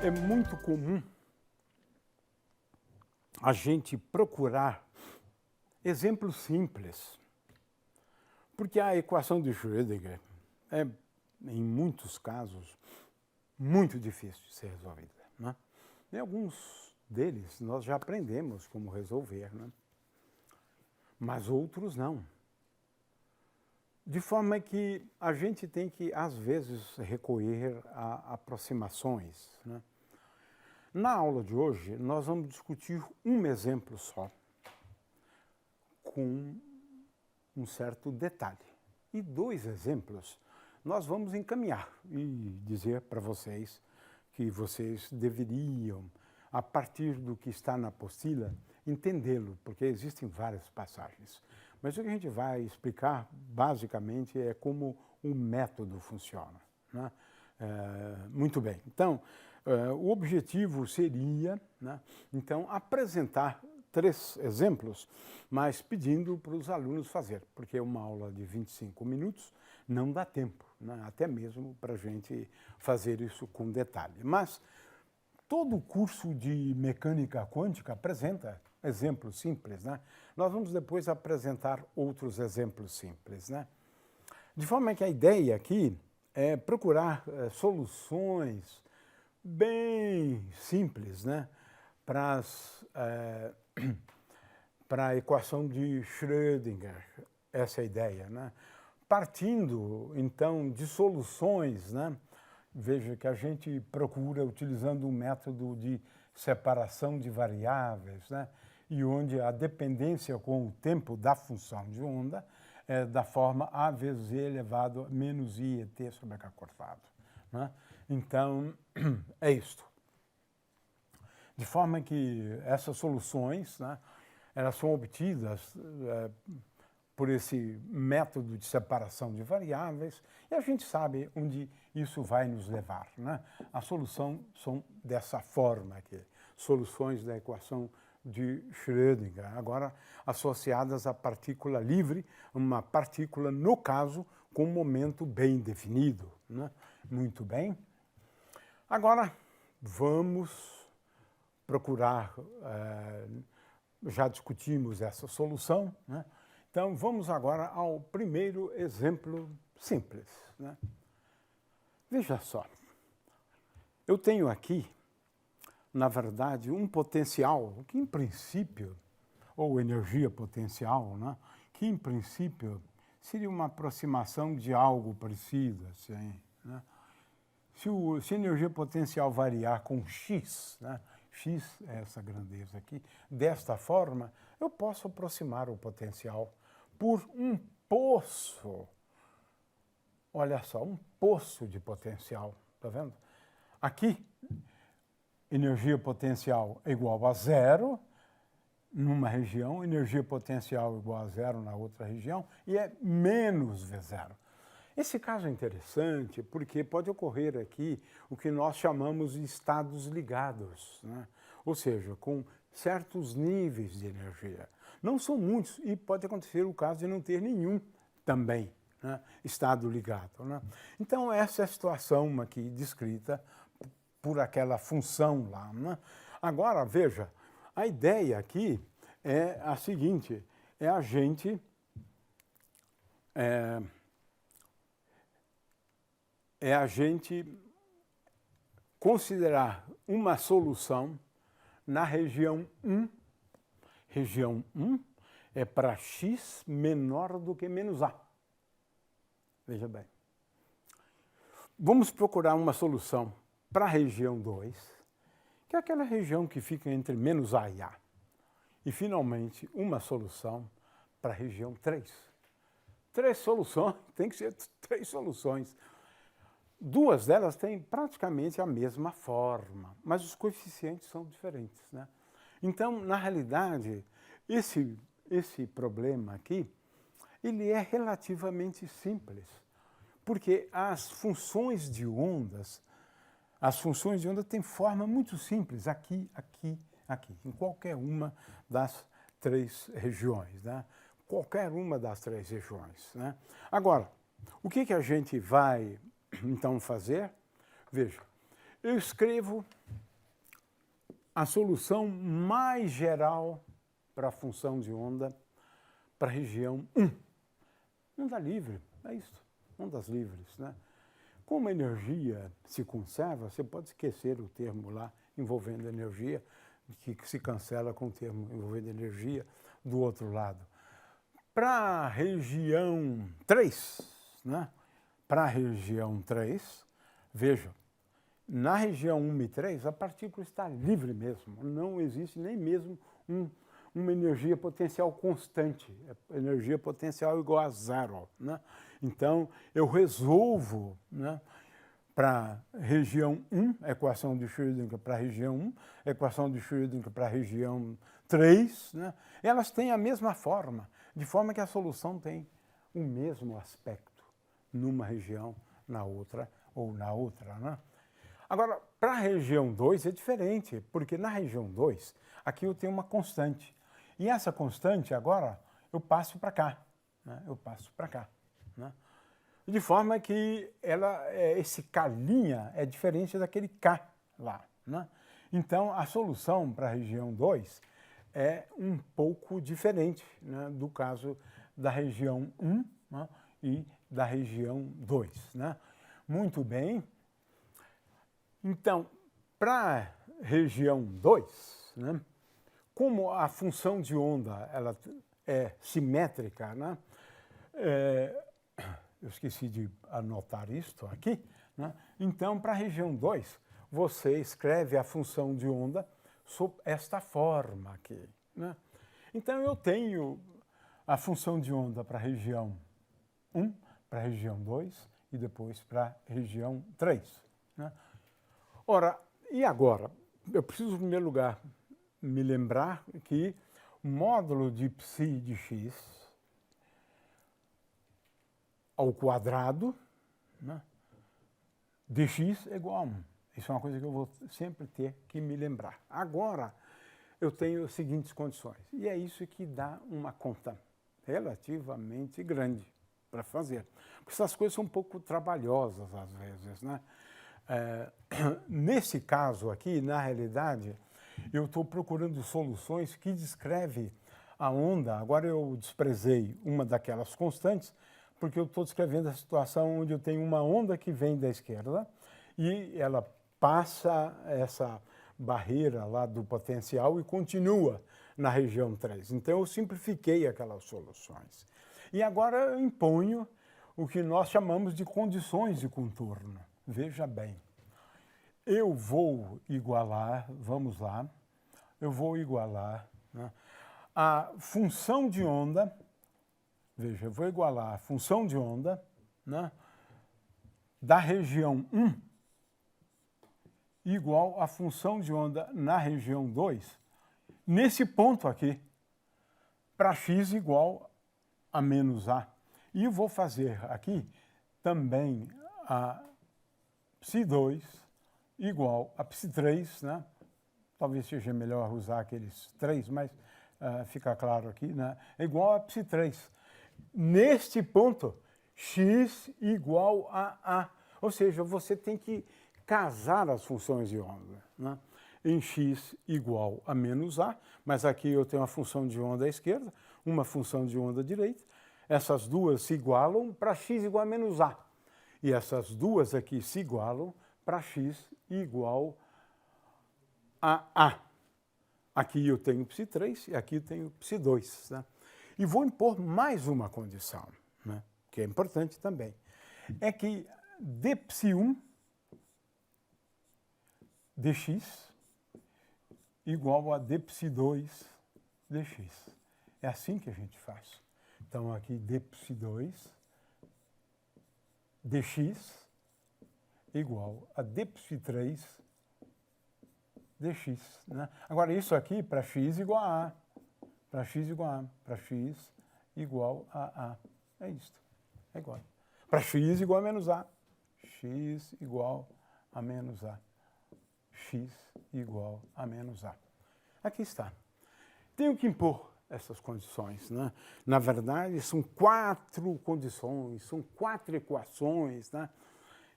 É muito comum a gente procurar exemplos simples, porque a equação de Schrödinger é, em muitos casos, muito difícil de ser resolvida, né? E alguns deles nós já aprendemos como resolver, né? Mas outros não. De forma que a gente tem que, às vezes, recorrer a aproximações, né? Na aula de hoje, nós vamos discutir um exemplo só, com um certo detalhe. E dois exemplos nós vamos encaminhar e dizer para vocês que vocês deveriam, a partir do que está na apostila, entendê-lo, porque existem várias passagens. Mas o que a gente vai explicar, basicamente, é como o método funciona, né? Muito bem. Então, o objetivo seria, né, então, apresentar 3 exemplos, mas pedindo para os alunos fazer, porque uma aula de 25 minutos não dá tempo, né, até mesmo para a gente fazer isso com detalhe. Mas todo o curso de mecânica quântica apresenta exemplos simples, né? Nós vamos depois apresentar outros exemplos simples, né? De forma que a ideia aqui é procurar soluções bem simples, né, para a equação de Schrödinger, essa é a ideia, né? Partindo, então, de soluções, né? Veja que a gente procura utilizando um método de separação de variáveis, né? E onde a dependência com o tempo da função de onda é da forma a vezes e elevado a menos i et sobre h cortado, né? Então, é isto. De forma que essas soluções, né, elas são obtidas por esse método de separação de variáveis e a gente sabe onde isso vai nos levar, né? A solução são dessa forma aqui, soluções da equação de Schrödinger, agora associadas à partícula livre, uma partícula, no caso, com um momento bem definido, né? Muito bem. Agora, vamos procurar, já discutimos essa solução, né? Então, vamos agora ao primeiro exemplo simples, né? Veja só, eu tenho aqui, na verdade, um potencial que, em princípio, ou energia potencial, né, que, em princípio, seria uma aproximação de algo parecido, assim, né? Se a energia potencial variar com x, né, x é essa grandeza aqui, desta forma, eu posso aproximar o potencial por um poço. Olha só, um poço de potencial, tá vendo? Aqui, energia potencial é igual a 0 numa região, energia potencial igual a 0 na outra região, e é menos V0. Esse caso é interessante porque pode ocorrer aqui o que nós chamamos de estados ligados, né? Ou seja, com certos níveis de energia. Não são muitos e pode acontecer o caso de não ter nenhum também, né, estado ligado, né? Então, essa é a situação aqui descrita por aquela função lá, né? Agora, veja, a ideia aqui é a seguinte, é a gente considerar uma solução na região 1. Região 1 é para x menor do que menos a. Veja bem. Vamos procurar uma solução para a região 2, que é aquela região que fica entre menos a e a. E, finalmente, uma solução para a região 3. 3 soluções, tem que ser 3 soluções. 2 delas têm praticamente a mesma forma, mas os coeficientes são diferentes, né? Então, na realidade, esse problema aqui, ele é relativamente simples, porque as funções de onda têm forma muito simples, aqui, aqui, aqui, em qualquer uma das 3 regiões, né? Qualquer uma das 3 regiões, né? Agora, o que a gente vai, então, fazer? Veja, eu escrevo a solução mais geral para a função de onda para a região 1. Onda livre, é isso, ondas livres, né? Como a energia se conserva, você pode esquecer o termo lá envolvendo energia, que se cancela com o termo envolvendo energia do outro lado. Para a região 3, né? Para a região 3, veja, na região 1 e 3, a partícula está livre mesmo, não existe nem mesmo uma energia potencial constante, energia potencial igual a zero, né? Então, eu resolvo, né, para a região 1, equação de Schrödinger para a região 1, equação de Schrödinger para a região 3, né? Elas têm a mesma forma, de forma que a solução tem o mesmo aspecto numa região, na outra ou na outra, né? Agora, para a região 2 é diferente, porque na região 2, aqui eu tenho uma constante. E essa constante, agora, eu passo para cá, né? Eu passo para cá, né? De forma que esse K' é diferente daquele K lá, né? Então, a solução para a região 2 é um pouco diferente, né, do caso da região 1, né, e da região 2, né? Muito bem. Então, para a região 2, né, como a função de onda ela é simétrica, né, eu esqueci de anotar isto aqui, né? Então, para a região 2, você escreve a função de onda sob esta forma aqui, né? Então, eu tenho a função de onda para a região 1, para a região 2 e depois para a região 3, né? Ora, e agora? Eu preciso, em primeiro lugar, me lembrar que o módulo de psi de x ao quadrado, né, de x é igual a 1. Isso é uma coisa que eu vou sempre ter que me lembrar. Agora, eu tenho as seguintes condições. E é isso que dá uma conta relativamente grande para fazer. Porque essas coisas são um pouco trabalhosas às vezes, né? Nesse caso aqui, na realidade, eu estou procurando soluções que descrevem a onda. Agora eu desprezei uma daquelas constantes, porque eu estou descrevendo a situação onde eu tenho uma onda que vem da esquerda e ela passa essa barreira lá do potencial e continua na região 3. Então eu simplifiquei aquelas soluções. E agora eu imponho o que nós chamamos de condições de contorno. Veja bem, eu vou igualar, vamos lá, eu vou igualar, né, a função de onda, veja, eu vou igualar a função de onda, né, da região 1 igual à função de onda na região 2, nesse ponto aqui, para x igual a menos a. E eu vou fazer aqui também a psi2 igual a psi3, né? Talvez seja melhor usar aqueles 3, mas fica claro aqui, né? É igual a psi3. Neste ponto, x igual a A. Ou seja, você tem que casar as funções de onda, né? Em x igual a menos A, mas aqui eu tenho uma função de onda à esquerda, uma função de onda à direita. Essas duas se igualam para x igual a menos A. E essas duas aqui se igualam para x igual a A. Aqui eu tenho psi3 e aqui eu tenho psi2, né? E vou impor mais uma condição, né, que é importante também. É que d psi1 dx igual a d psi2 dx. É assim que a gente faz. Então, aqui d psi2 dx igual a d psi3 dx, né? Agora, isso aqui para x igual a A, para x igual a A, para x igual a A. É isto, é igual. Para x igual a menos A, x igual a menos A, x igual a menos A. Aqui está. Tenho que impor essas condições, né? Na verdade, são 4 condições, são 4 equações, né?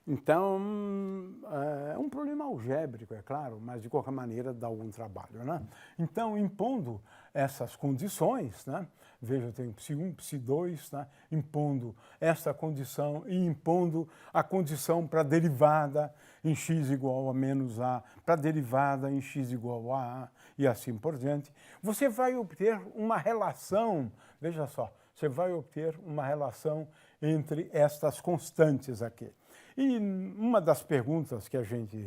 Então, é um problema algébrico, é claro, mas de qualquer maneira dá algum trabalho, né? Então, impondo essas condições, né? Veja, eu tenho psi1, psi2, né? Impondo essa condição e impondo a condição para a derivada em x igual a menos a, para a derivada em x igual a e assim por diante, você vai obter uma relação, veja só, você vai obter uma relação entre estas constantes aqui. E uma das perguntas que a gente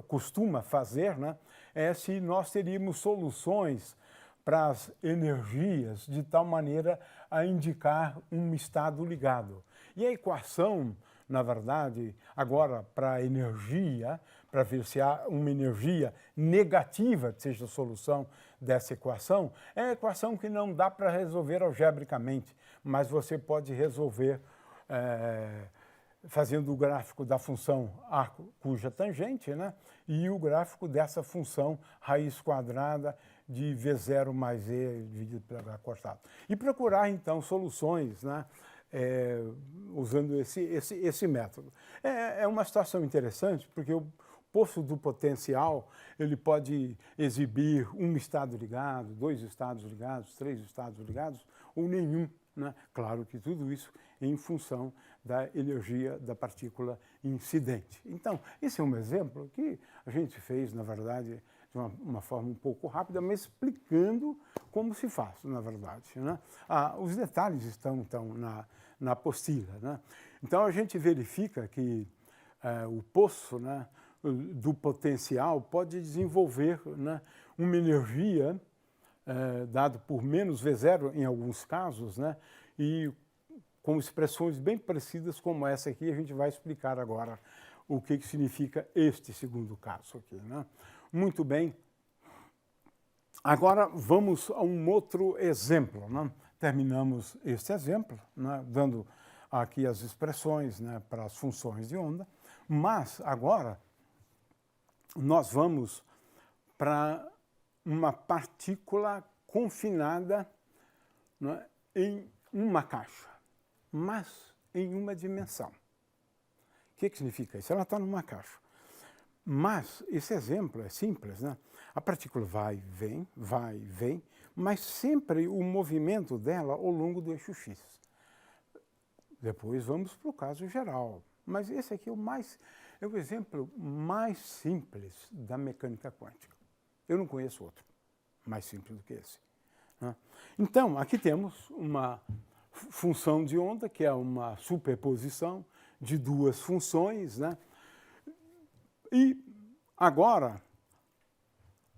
costuma fazer, né, é se nós teríamos soluções para as energias de tal maneira a indicar um estado ligado. E a equação, na verdade, agora para a energia, para ver se há uma energia negativa que seja a solução dessa equação, é a equação que não dá para resolver algebricamente, mas você pode resolver fazendo o gráfico da função a cuja tangente, né, e o gráfico dessa função raiz quadrada de V0 mais E dividido pelo H cortado. E procurar, então, soluções, né, usando esse método. É uma situação interessante, porque o poço do potencial ele pode exibir um estado ligado, 2 estados ligados, 3 estados ligados, ou nenhum, né? Claro que tudo isso em função da energia da partícula incidente. Então, esse é um exemplo que a gente fez, na verdade, de uma forma um pouco rápida, mas explicando como se faz, na verdade, né? Os detalhes estão, então, na apostila, né? Então, a gente verifica que o poço, né, do potencial pode desenvolver, né, uma energia dado por menos V0 em alguns casos, né, e com expressões bem parecidas como essa aqui, a gente vai explicar agora o que significa este segundo caso aqui, né? Muito bem. Agora vamos a um outro exemplo, né? Terminamos este exemplo, né, dando aqui as expressões, né, para as funções de onda, mas agora nós vamos para uma partícula confinada, né, em uma caixa, mas em uma dimensão. O que significa isso? Ela está numa caixa. Mas esse exemplo é simples, né? A partícula vai, vem, mas sempre o movimento dela ao longo do eixo x. Depois vamos para o caso geral. Mas esse aqui é o exemplo mais simples da mecânica quântica. Eu não conheço outro mais simples do que esse, né? Então, aqui temos uma função de onda, que é uma superposição de duas funções, né? E agora,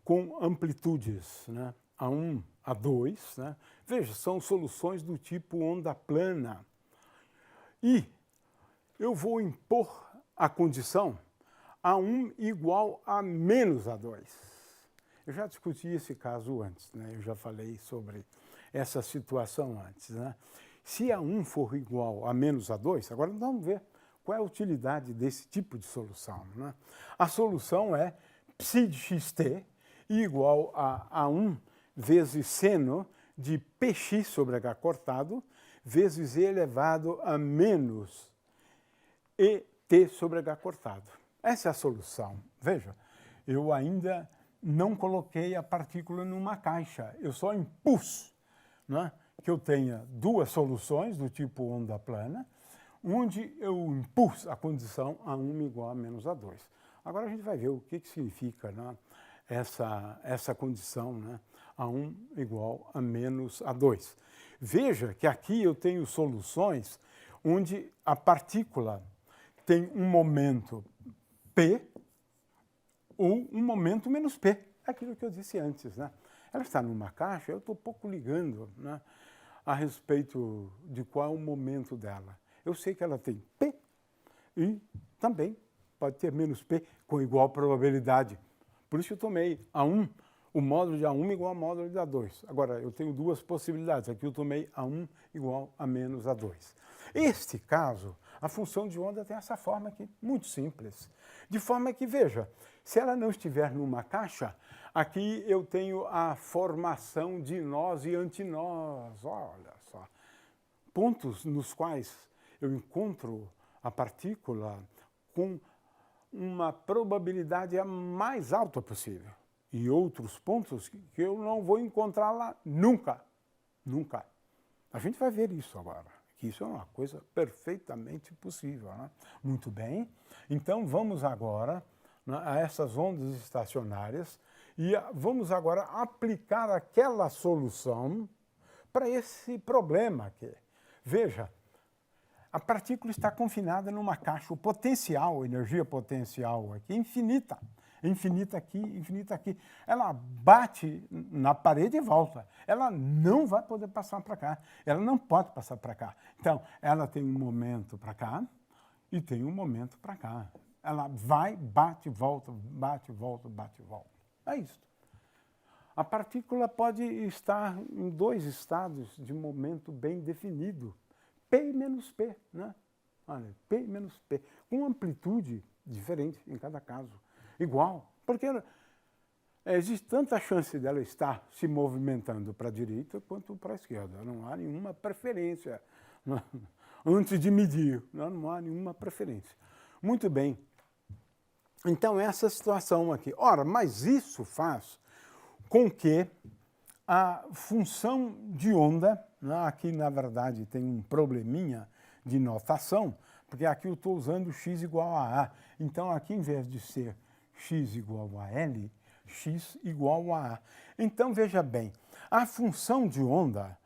com amplitudes, né, A1, A2, né? Veja, são soluções do tipo onda plana. E eu vou impor a condição A1 igual a menos A2. Eu já discuti esse caso antes, né? Eu já falei sobre essa situação antes, né? Se A1 for igual a menos A2, agora vamos ver qual é a utilidade desse tipo de solução, né? A solução é psi de xt igual a A1 vezes seno de px sobre h cortado vezes e elevado a menos et sobre h cortado. Essa é a solução. Veja, eu ainda não coloquei a partícula numa caixa, eu só impus, né, que eu tenha duas soluções do tipo onda plana, onde eu impus a condição A1 igual a menos A2. Agora a gente vai ver o que significa, né, essa condição, né, A1 igual a menos A2. Veja que aqui eu tenho soluções onde a partícula tem um momento P ou um momento menos P, aquilo que eu disse antes, né? Ela está numa caixa, eu estou pouco ligando, né, a respeito de qual é o momento dela. Eu sei que ela tem P e também pode ter menos P com igual probabilidade. Por isso eu tomei A1, o módulo de A1 igual ao módulo de A2. Agora, eu tenho duas possibilidades. Aqui eu tomei A1 igual a menos A2. Este caso, a função de onda tem essa forma aqui, muito simples. De forma que, veja, se ela não estiver numa caixa, aqui eu tenho a formação de nós e antinós. Olha só. Pontos nos quais eu encontro a partícula com uma probabilidade a mais alta possível. E outros pontos que eu não vou encontrar lá nunca. Nunca. A gente vai ver isso agora, que isso é uma coisa perfeitamente possível, né? Muito bem. Então, vamos agora, né, a essas ondas estacionárias e vamos agora aplicar aquela solução para esse problema aqui. Veja, a partícula está confinada numa caixa, o potencial, a energia potencial aqui, é infinita. Infinita aqui. Ela bate na parede e volta. Ela não vai poder passar para cá. Ela não pode passar para cá. Então, ela tem um momento para cá e tem um momento para cá. Ela vai, bate, volta, bate, volta, bate, volta. É isso. A partícula pode estar em dois estados de momento bem definido. P e menos P, né? Olha, P e menos P, com amplitude diferente em cada caso. Igual, porque existe tanta chance dela estar se movimentando para a direita quanto para a esquerda. Não há nenhuma preferência. Não, antes de medir, não há nenhuma preferência. Muito bem. Então, essa situação aqui. Ora, mas isso faz com que a função de onda, né, aqui na verdade tem um probleminha de notação, porque aqui eu estou usando x igual a A. Então, aqui em vez de ser x igual a L, x igual a A. Então, veja bem, a função de onda,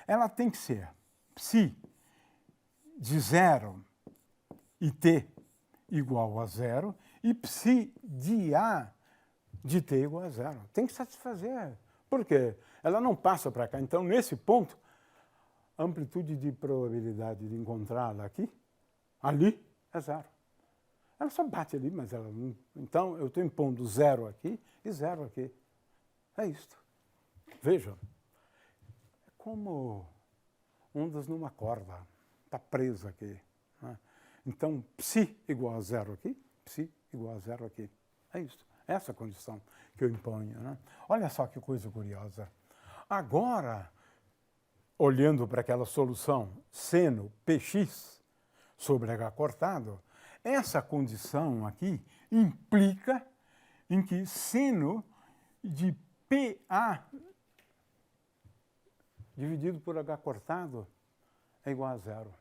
ela tem que ser psi de 0 e t igual a 0 e psi de A de t igual a 0. Tem que satisfazer. Por quê? Ela não passa para cá. Então, nesse ponto, a amplitude de probabilidade de encontrá-la aqui, ali, é 0. Ela só bate ali, mas ela não... Então, eu estou impondo 0 aqui e 0 aqui. É isto. Vejam. É como ondas numa corda. Está presa aqui. Né? Então, psi igual a 0 aqui, psi igual a 0 aqui. É isso. Essa condição que eu imponho. Né? Olha só que coisa curiosa. Agora, olhando para aquela solução seno px sobre h cortado, essa condição aqui implica em que seno de PA dividido por h cortado é igual a 0.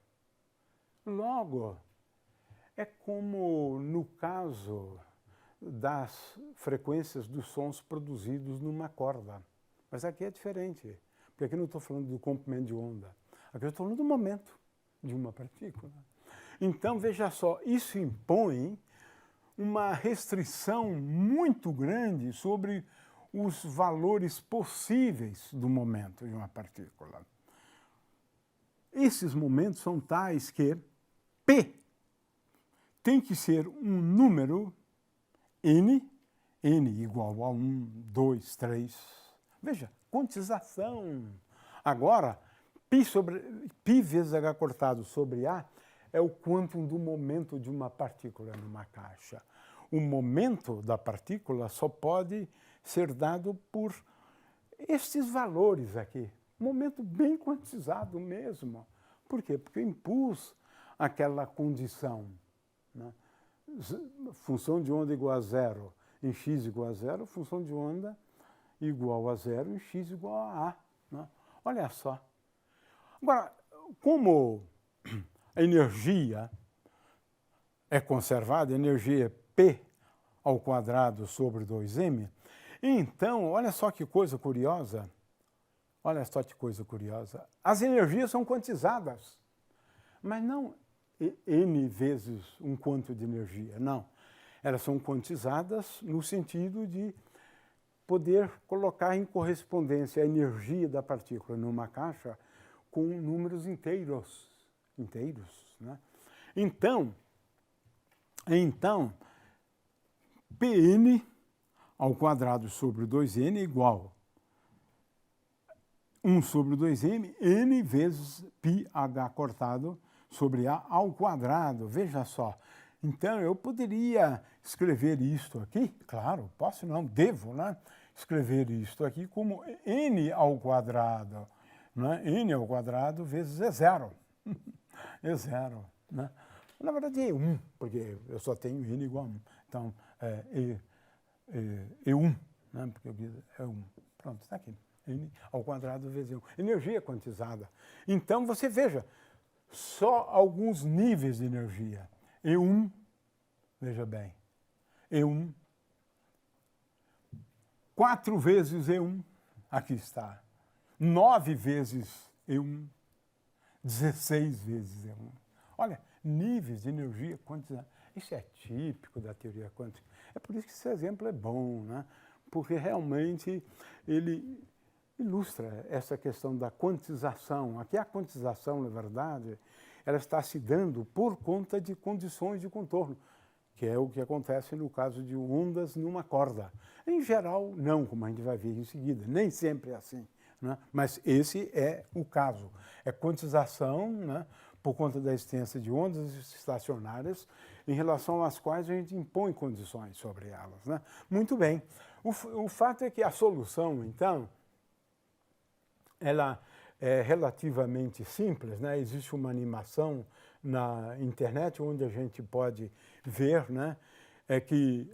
Logo, é como no caso das frequências dos sons produzidos numa corda. Mas aqui é diferente, porque aqui não estou falando do comprimento de onda. Aqui eu estou falando do momento de uma partícula. Então, veja só, isso impõe uma restrição muito grande sobre os valores possíveis do momento de uma partícula. Esses momentos são tais que P tem que ser um número N igual a 1, 2, 3. Veja, quantização. Agora, π vezes h cortado sobre A é o quantum do momento de uma partícula numa caixa. O momento da partícula só pode ser dado por estes valores aqui. Momento bem quantizado mesmo. Por quê? Porque eu impus aquela condição. Né? Função de onda igual a 0 em x igual a 0, função de onda igual a 0 em x igual a A. Né? Olha só. Agora, como a energia é conservada, a energia é P ao quadrado sobre 2m, então, olha só que coisa curiosa. Olha só que coisa curiosa. As energias são quantizadas, mas não n vezes um quanto de energia, não. Elas são quantizadas no sentido de poder colocar em correspondência a energia da partícula numa caixa com números inteiros. Né? Então, Pn ao quadrado sobre 2n é igual 1 sobre 2m, n vezes πh cortado sobre A ao quadrado. Veja só. Então, eu poderia escrever isto aqui, claro, posso não, devo, né? Escrever isto aqui como n ao quadrado. Né? N ao quadrado vezes E0. E0. Né? Na verdade é E1, porque eu só tenho N igual a 1. Então, E1, né? Porque é 1. Pronto, está aqui. N ao quadrado vezes 1. Energia quantizada. Então, você veja, só alguns níveis de energia. E1, veja bem, E1, 4 vezes E1, aqui está. 9 vezes E1, 16 vezes E1. Olha, níveis de energia quantizada. Isso é típico da teoria quântica. É por isso que esse exemplo é bom, né? Porque realmente ele ilustra essa questão da quantização. Aqui a quantização, na verdade, ela está se dando por conta de condições de contorno, que é o que acontece no caso de ondas numa corda. Em geral, não, como a gente vai ver em seguida. Nem sempre é assim, né? Mas esse é o caso. É quantização, né, por conta da existência de ondas estacionárias, em relação às quais a gente impõe condições sobre elas, né? Muito bem. O fato é que a solução, então, ela é relativamente simples, né? Existe uma animação na internet onde a gente pode ver, né, é que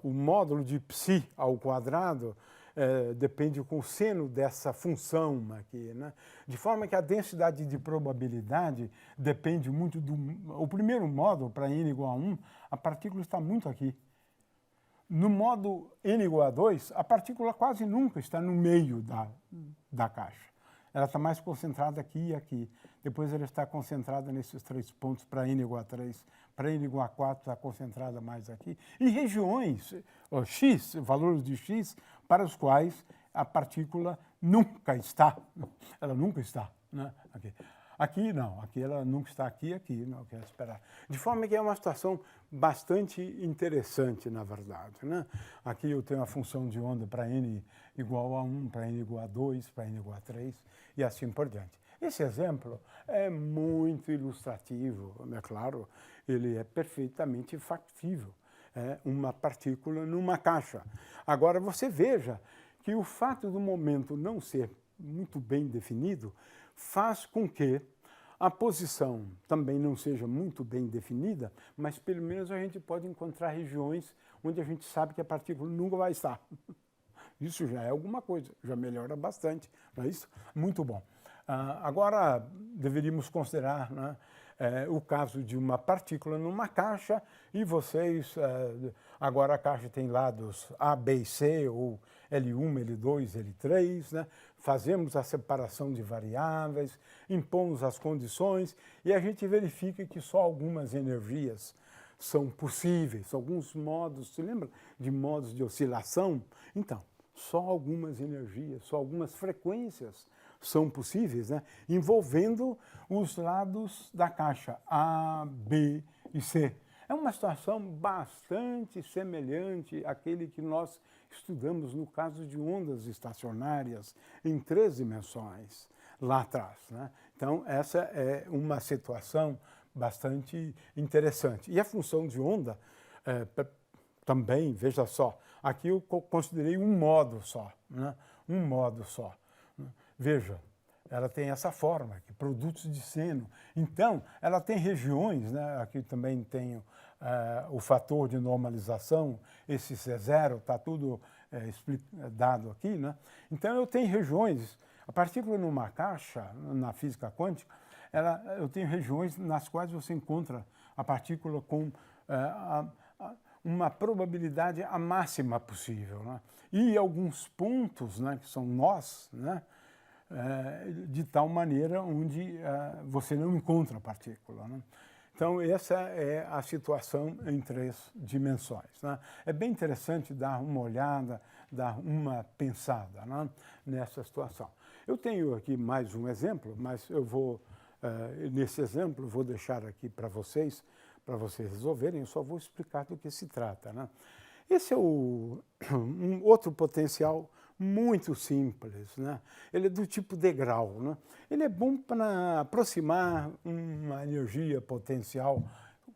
o módulo de π ao quadrado depende com o seno dessa função aqui, né? De forma que a densidade de probabilidade depende muito do... O primeiro módulo, para n igual a 1, a partícula está muito aqui. No modo n igual a 2, a partícula quase nunca está no meio da caixa. Ela está mais concentrada aqui e aqui. Depois ela está concentrada nesses 3 pontos para n igual a 3. Para n igual a 4 está concentrada mais aqui. E regiões, x, valores de x, para os quais a partícula nunca está. Ela nunca está, né? Aqui não, aqui ela nunca está aqui não quero esperar. De forma que é uma situação bastante interessante, na verdade, né? Aqui eu tenho a função de onda para n igual a 1, para n igual a 2, para n igual a 3 e assim por diante. Esse exemplo é muito ilustrativo, é claro, ele é perfeitamente factível. É uma partícula numa caixa. Agora você veja que o fato do momento não ser muito bem definido faz com que a posição também não seja muito bem definida, mas pelo menos a gente pode encontrar regiões onde a gente sabe que a partícula nunca vai estar. Isso já é alguma coisa, já melhora bastante, não é isso? Muito bom. Agora, deveríamos considerar, né, o caso de uma partícula numa caixa e vocês, agora a caixa tem lados A, B e C, ou L1, L2, L3, né? Fazemos a separação de variáveis, impomos as condições e a gente verifica que só algumas energias são possíveis, alguns modos, se lembra de modos de oscilação? Então, só algumas energias, só algumas frequências são possíveis, né, envolvendo os lados da caixa A, B e C. É uma situação bastante semelhante àquele que nós estudamos no caso de ondas estacionárias em 3 dimensões, lá atrás, né? Então, essa é uma situação bastante interessante. E a função de onda também, veja só, aqui eu considerei um modo só, né? Um modo só. Veja, ela tem essa forma, que produtos de seno. Então, ela tem regiões, né? Aqui também tenho o fator de normalização, esse C0, está tudo dado aqui, né? Então, eu tenho regiões, a partícula numa caixa, na física quântica, eu tenho regiões nas quais você encontra a partícula com uma probabilidade a máxima possível, né? E alguns pontos, né, que são nós, né, de tal maneira onde você não encontra a partícula, né? Então, essa é a situação em 3 dimensões, né? É bem interessante dar uma olhada, dar uma pensada, né, nessa situação. Eu tenho aqui mais um exemplo, mas eu vou, nesse exemplo, vou deixar aqui para vocês resolverem, eu só vou explicar do que se trata, né? Esse é um outro potencial muito simples, né? Ele é do tipo degrau, né? Ele é bom para aproximar uma energia potencial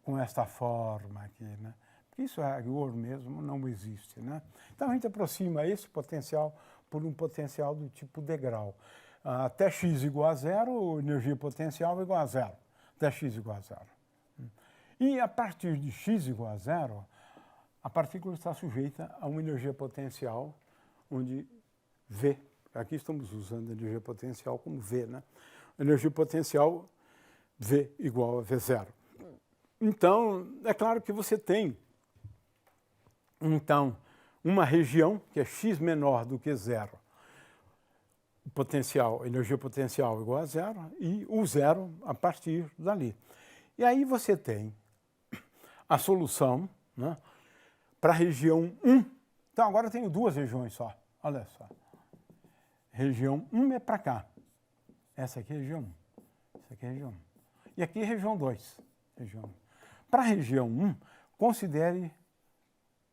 com esta forma aqui, né? Porque isso é rigor mesmo, não existe, né? Então a gente aproxima esse potencial por um potencial do tipo degrau. Até x igual a 0, energia potencial é igual a 0. Até x igual a 0. E a partir de x igual a zero, a partícula está sujeita a uma energia potencial, onde V, aqui estamos usando a energia potencial como V, né? Energia potencial V igual a V0. Então, é claro que você tem, então, uma região que é x menor do que zero, potencial, energia potencial igual a zero, e o zero a partir dali. E aí você tem a solução, né, para a região 1. Então, agora eu tenho duas regiões só. Olha só. Região 1 é para cá. Essa aqui é região 1. Essa aqui é região 1. E aqui é região 2. Para a região 1, considere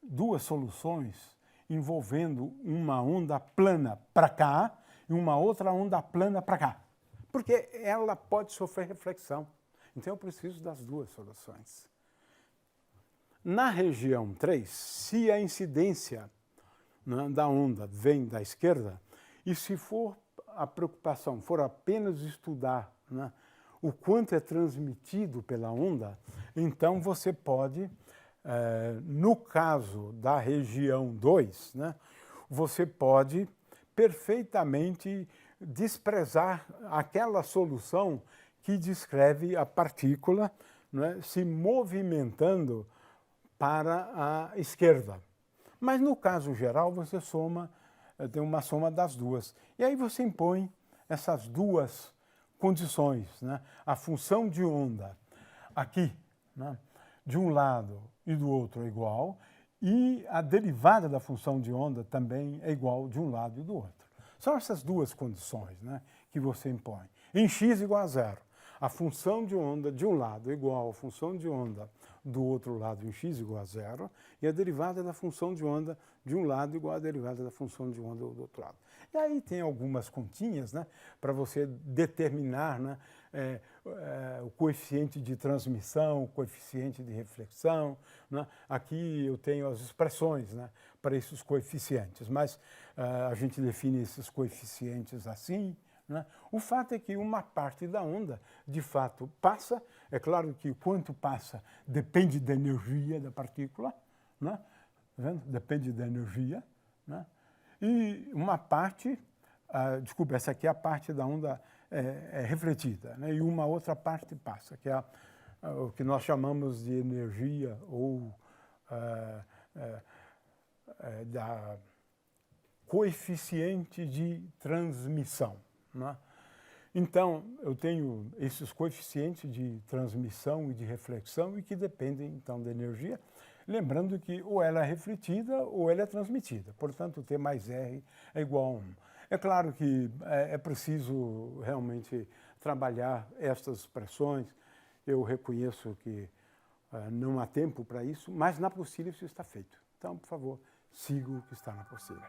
duas soluções envolvendo uma onda plana para cá e uma outra onda plana para cá. Porque ela pode sofrer reflexão. Então, eu preciso das duas soluções. Na região 3, se a incidência, né, da onda vem da esquerda, e se for a preocupação for apenas estudar, né, o quanto é transmitido pela onda, então você pode, no caso da região 2, né, você pode perfeitamente desprezar aquela solução que descreve a partícula, né, se movimentando para a esquerda. Mas no caso geral você tem uma soma das duas. E aí você impõe essas duas condições, né? A função de onda aqui, né, de um lado e do outro é igual, e a derivada da função de onda também é igual de um lado e do outro. São essas duas condições, né, que você impõe. Em x igual a zero, a função de onda de um lado é igual à função de onda do outro lado em x igual a zero, e a derivada da função de onda de um lado igual à derivada da função de onda do outro lado. E aí tem algumas continhas, né, para você determinar, né, o coeficiente de transmissão, o coeficiente de reflexão, né? Aqui eu tenho as expressões, né, para esses coeficientes, mas a gente define esses coeficientes assim, né? O fato é que uma parte da onda, de fato, passa. É claro que o quanto passa depende da energia da partícula, né? Tá vendo? Depende da energia, né? E uma parte, desculpa, essa aqui é a parte da onda refletida, né? E uma outra parte passa, que é o que nós chamamos de energia ou da coeficiente de transmissão, né? Então, eu tenho esses coeficientes de transmissão e de reflexão e que dependem, então, da energia. Lembrando que ou ela é refletida ou ela é transmitida. Portanto, T mais R é igual a 1. É claro que é preciso realmente trabalhar estas expressões. Eu reconheço que não há tempo para isso, mas na apostila isso está feito. Então, por favor, siga o que está na apostila.